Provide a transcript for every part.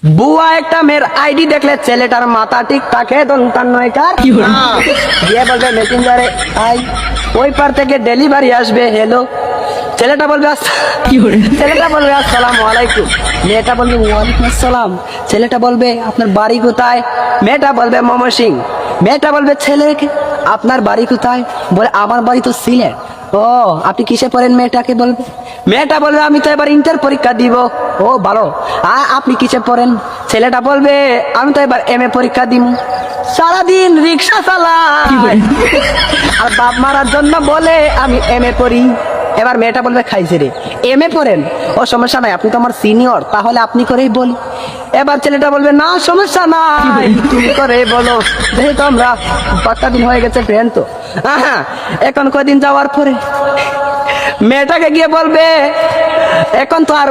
বুয়া একটা মেয়ের আইডি দেখলে ছেলেটার মাথা ঠিক থাকে দন্তান নয়কার গিয়ে বলবে মেসেঞ্জারে আই ওই পার থেকে ডেলিভারি আসবে হ্যালো ছেলেটা বলবে ছেলেটা বলবে আসসালামু আলাইকুম মেয়েটা বলবে ওয়ালাইকুম আসসালাম ছেলেটা বলবে আপনার বাড়ি কোথায় মেয়েটা বলবে ময়মনসিং মেয়েটা বলবে ছেলেকে আপনার বাড়ি কোথায় বলে আমার বাড়ি তো সিলেট ও আপনি কিসে পড়েন মেয়েটাকে বলবে মেয়েটা বলবে আমি তো এবার ইন্টার পরীক্ষা দিব ও ভালো আপনি কিসে পড়েন ছেলেটা বলবে আমি তো এবার এমএ পরীক্ষা দিব সারাদিন রিক্সা চালাই আর বাপ মারার জন্য বলে আমি এমএ পড়ি এবার মেয়েটা বলবে খাইছে রে এমএ পড়েন ও সমস্যা নাই আপনি তো আমার সিনিয়র তাহলে আপনি করেই বলি এবার ছেলেটা বলবে না সমস্যা নাই তুমি করে বলো যেহেতু আমরা 5টা দিন হয়ে গেছে ফ্রেন্ড তো এখন কয়দিন যাওয়ার পরে মেয়েটাকে গিয়ে বলবে এখন তো আর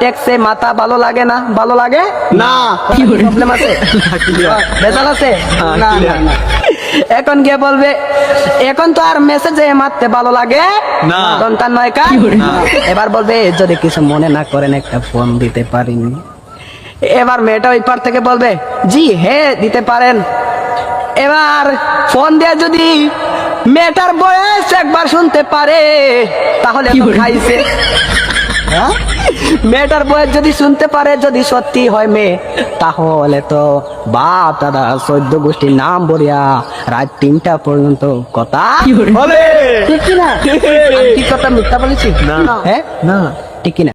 ট্যাক্সে মাথা ভালো লাগে না ভালো লাগে না কি প্রবলেম আছে ভেজাল আছে না না এখন গিয়ে বলবে এখন তো আর মেসেজে মারতে ভালো লাগে না সন্তান নয় কা এবার বলবে যদি কিছু মনে না করেন একটা ফোন দিতে পারিনি এবার মেয়েটা ওই পার থেকে বলবে জি হ্যাঁ দিতে পারেন এবার ফোন দিয়ে যদি মেয়েটার বয়স একবার শুনতে পারে তাহলে তো খাইছে মেয়েটার বয়স যদি শুনতে পারে যদি সত্যি হয় মেয়ে তাহলে তো বাপ দাদা 14 গোষ্ঠীর নাম বলিয়া রাত 3টা পর্যন্ত কথা ঠিক কিনা ঠিক কথা মিথ্যা বলেছি না হ্যাঁ না ঠিক কিনা